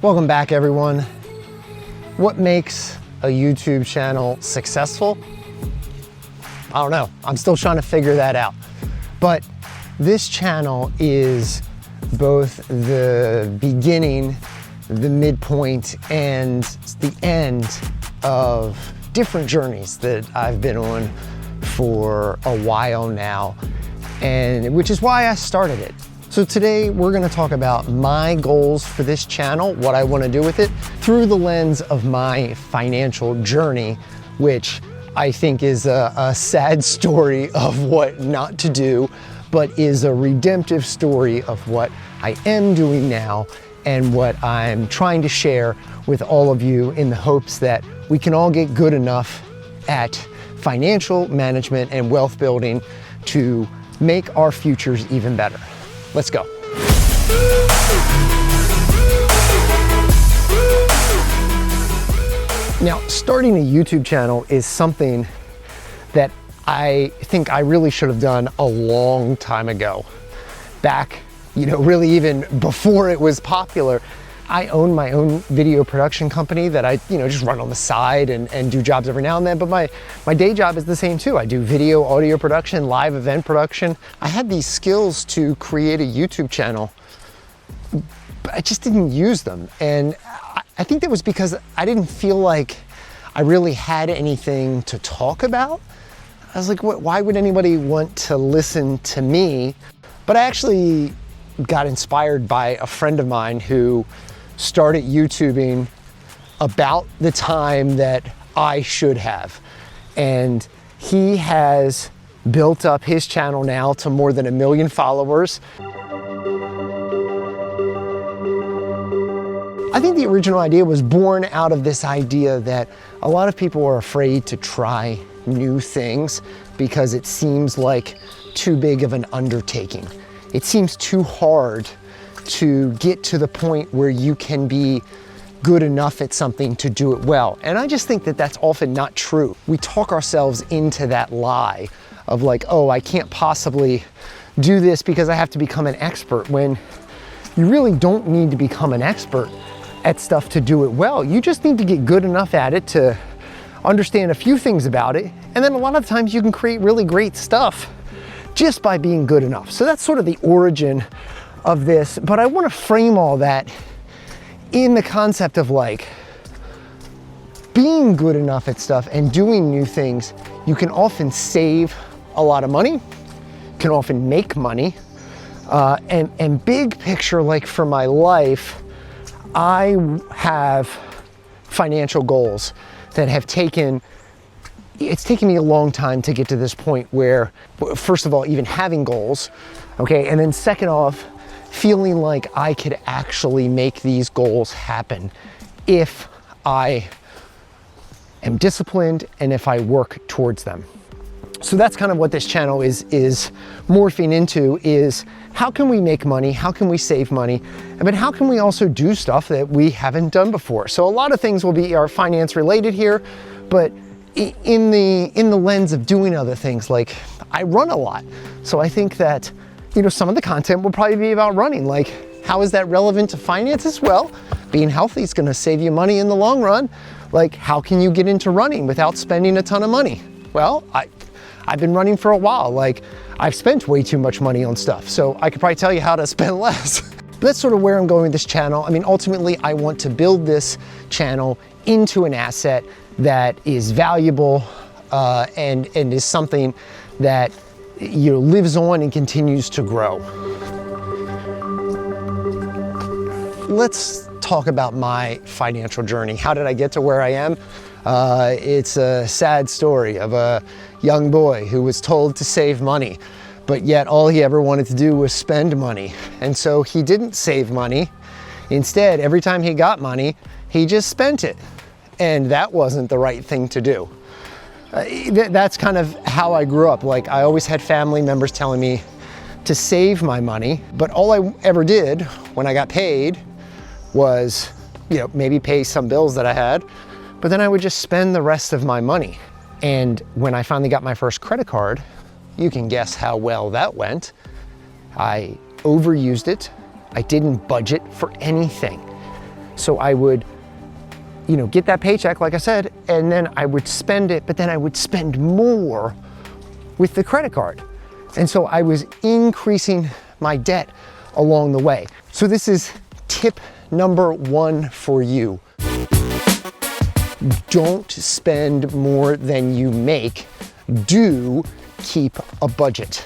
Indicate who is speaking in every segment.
Speaker 1: Welcome back, everyone. What makes a YouTube channel successful? I don't know. I'm still trying to figure that out. But this channel is both the beginning, the midpoint, and the end of different journeys that I've been on for a while now, and which is why I started it. So today we're gonna talk about my goals for this channel, what I wanna do with it, through the lens of my financial journey, which I think is a sad story of what not to do, but is a redemptive story of what I am doing now and what I'm trying to share with all of you in the hopes that we can all get good enough at financial management and wealth building to make our futures even better. Let's go. Now, starting a YouTube channel is something that I think I really should have done a long time ago. Back, really even before it was popular. I own my own video production company that I, just run on the side and do jobs every now and then, but my day job is the same too. I do video, audio production, live event production. I had these skills to create a YouTube channel, but I just didn't use them. And I think that was because I didn't feel like I really had anything to talk about. I was like, why would anybody want to listen to me? But I actually got inspired by a friend of mine who started YouTubing about the time that I should have. And he has built up his channel now to more than 1 million followers. I think the original idea was born out of this idea that a lot of people are afraid to try new things because it seems like too big of an undertaking. It seems too hard to get to the point where you can be good enough at something to do it well. And I just think that that's often not true. We talk ourselves into that lie of like, oh, I can't possibly do this because I have to become an expert, when you really don't need to become an expert at stuff to do it well. You just need to get good enough at it to understand a few things about it. And then a lot of times you can create really great stuff just by being good enough. So that's sort of the origin of this, but I want to frame all that in the concept of like being good enough at stuff and doing new things. You can often save a lot of money, can often make money, and big picture, like for my life, I have financial goals that have it's taken me a long time to get to this point where, first of all, even having goals, okay, and then second off, feeling like I could actually make these goals happen if I am disciplined and if I work towards them. So that's kind of what this channel is morphing into, is how can we make money? How can we save money? But how can we also do stuff that we haven't done before? So a lot of things will be finance related here, but in the lens of doing other things. Like, I run a lot. So I think that some of the content will probably be about running. Like, how is that relevant to finances? Well, being healthy is gonna save you money in the long run. Like, how can you get into running without spending a ton of money? Well, I've been running for a while. Like, I've spent way too much money on stuff. So I could probably tell you how to spend less. That's sort of where I'm going with this channel. I mean, ultimately, I want to build this channel into an asset that is valuable and is something that lives on and continues to grow. Let's talk about my financial journey. How did I get to where I am? It's a sad story of a young boy who was told to save money, but yet all he ever wanted to do was spend money. And so he didn't save money. Instead, every time he got money, he just spent it. And that wasn't the right thing to do. That's kind of how I grew up. Like, I always had family members telling me to save my money, but all I ever did when I got paid was, maybe pay some bills that I had, but then I would just spend the rest of my money. And when I finally got my first credit card, you can guess how well that went. I overused it. I didn't budget for anything. So I would, get that paycheck, like I said, and then I would spend it, but then I would spend more with the credit card. And so I was increasing my debt along the way. So this is tip number 1 for you. Don't spend more than you make. Do keep a budget.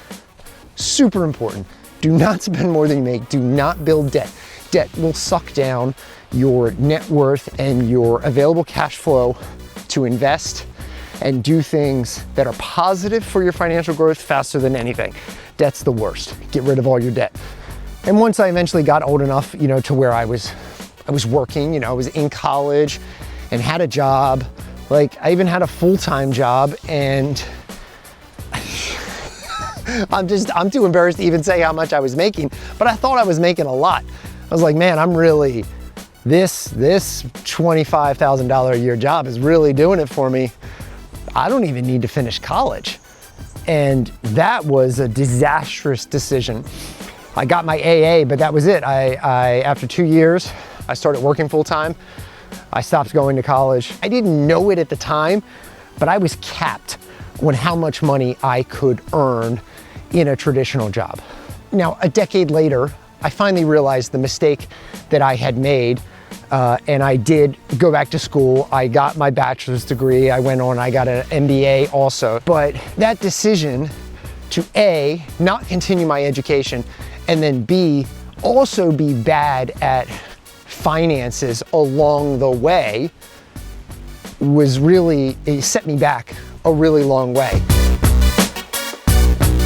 Speaker 1: Super important. Do not spend more than you make. Do not build debt. Debt will suck down your net worth and your available cash flow to invest and do things that are positive for your financial growth faster than anything. Debt's the worst. Get rid of all your debt. And once I eventually got old enough, to where I was working, I was in college and had a job. Like, I even had a full-time job, and I'm too embarrassed to even say how much I was making, but I thought I was making a lot. I was like, man, I'm really, this $25,000 a year job is really doing it for me. I don't even need to finish college. And that was a disastrous decision. I got my AA, but that was it. After 2 years, I started working full time. I stopped going to college. I didn't know it at the time, but I was capped on how much money I could earn in a traditional job. Now, a decade later, I finally realized the mistake that I had made, and I did go back to school. I got my bachelor's degree. I went on, I got an MBA also. But that decision to A, not continue my education, and then B, also be bad at finances along the way it set me back a really long way.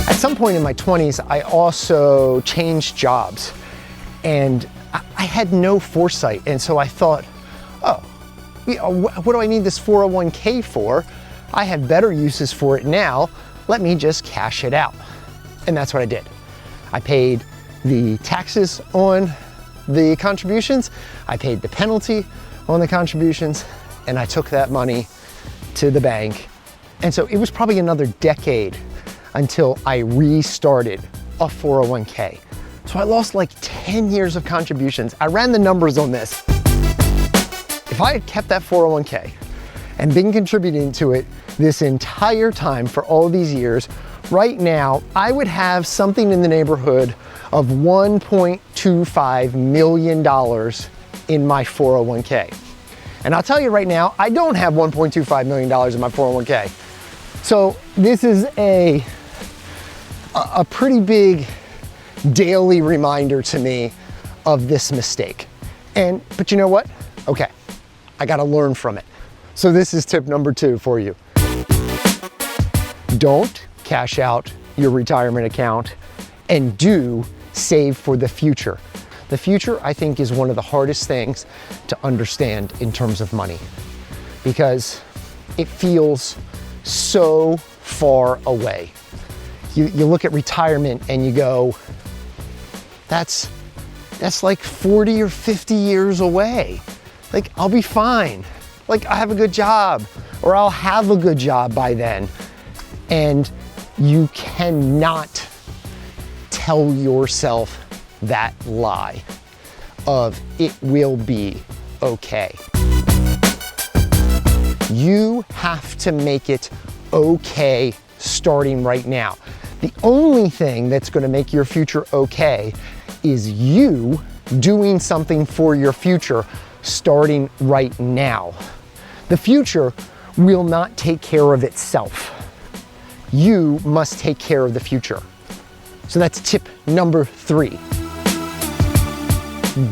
Speaker 1: At some point in my 20s, I also changed jobs, and I had no foresight. And so I thought, what do I need this 401k for? I have better uses for it now. Let me just cash it out. And that's what I did. I paid the taxes on the contributions, I paid the penalty on the contributions, and I took that money to the bank. And so it was probably another decade until I restarted a 401k. So I lost like 10 years of contributions. I ran the numbers on this. If I had kept that 401k and been contributing to it this entire time for all these years, right now, I would have something in the neighborhood of $1.25 million in my 401k. And I'll tell you right now, I don't have $1.25 million in my 401k. So this is a pretty big daily reminder to me of this mistake. But you know what? Okay, I gotta learn from it. So this is tip number 2 for you. Don't cash out your retirement account, and do save for the future. The future, I think, is one of the hardest things to understand in terms of money, because it feels so far away. You look at retirement and you go, that's like 40 or 50 years away. Like, I'll be fine. Like, I have a good job, or I'll have a good job by then. And you cannot tell yourself that lie of it will be okay. You have to make it okay starting right now. The only thing that's going to make your future okay is you doing something for your future starting right now. The future will not take care of itself. You must take care of the future. So that's tip number 3.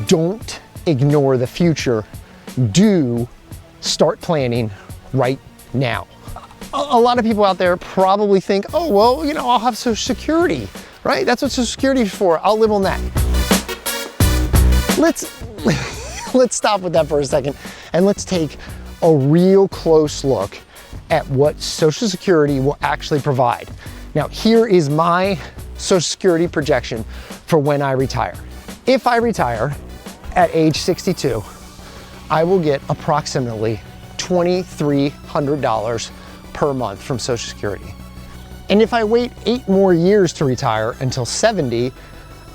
Speaker 1: Don't ignore the future. Do start planning right now. A lot of people out there probably think, oh, well, I'll have Social Security, right? That's what Social Security is for. I'll live on that. Let's stop with that for a second, and let's take a real close look at what Social Security will actually provide. Now, here is my Social Security projection for when I retire. If I retire at age 62, I will get approximately $2,300 per month from Social Security. And if I wait 8 more years to retire until 70,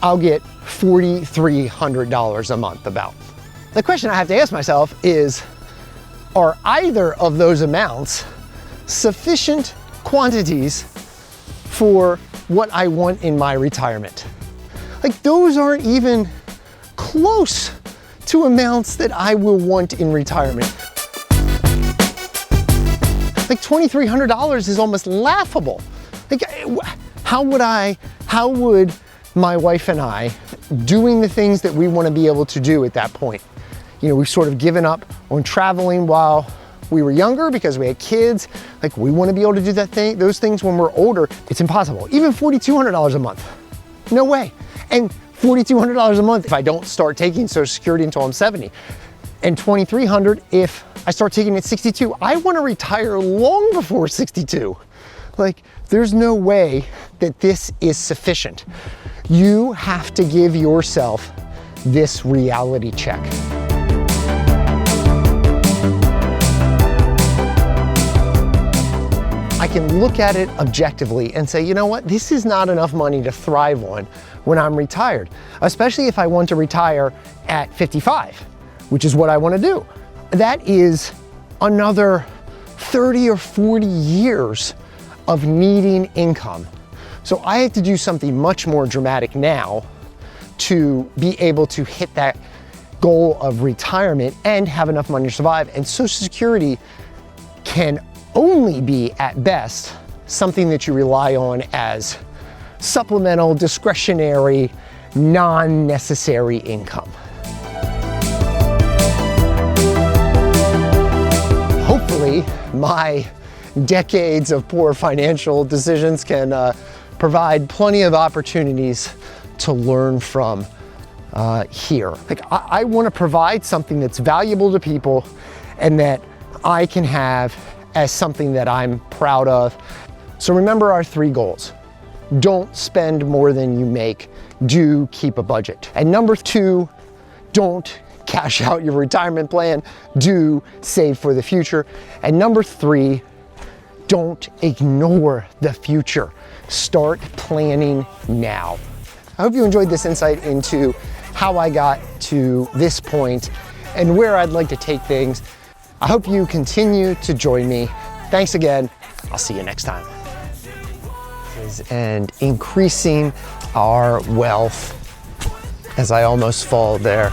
Speaker 1: I'll get $4,300 a month about. The question I have to ask myself is, are either of those amounts sufficient quantities for what I want in my retirement? Like, those aren't even close to amounts that I will want in retirement. Like $2,300 is almost laughable. Like, how would my wife and I, doing the things that we want to be able to do at that point? You know, we've sort of given up on traveling while we were younger because we had kids. Like, we want to be able to do those things when we're older. It's impossible. Even $4,200 a month, no way. And $4,200 a month if I don't start taking Social Security until I'm 70. And $2,300 if I start taking it at 62. I want to retire long before 62. Like, there's no way that this is sufficient. You have to give yourself this reality check. I can look at it objectively and say, you know what, this is not enough money to thrive on when I'm retired, especially if I want to retire at 55, which is what I want to do. That is another 30 or 40 years of needing income. So I have to do something much more dramatic now to be able to hit that goal of retirement and have enough money to survive. And Social Security can only be, at best, something that you rely on as supplemental, discretionary, non-necessary income. Hopefully, my decades of poor financial decisions can provide plenty of opportunities to learn from here. Like, I want to provide something that's valuable to people and that I can have as something that I'm proud of. So remember our 3 goals. Don't spend more than you make. Do keep a budget. And number 2, don't cash out your retirement plan. Do save for the future. And number 3, don't ignore the future. Start planning now. I hope you enjoyed this insight into how I got to this point and where I'd like to take things. I hope you continue to join me. Thanks again. I'll see you next time. And increasing our wealth, as I almost fall there.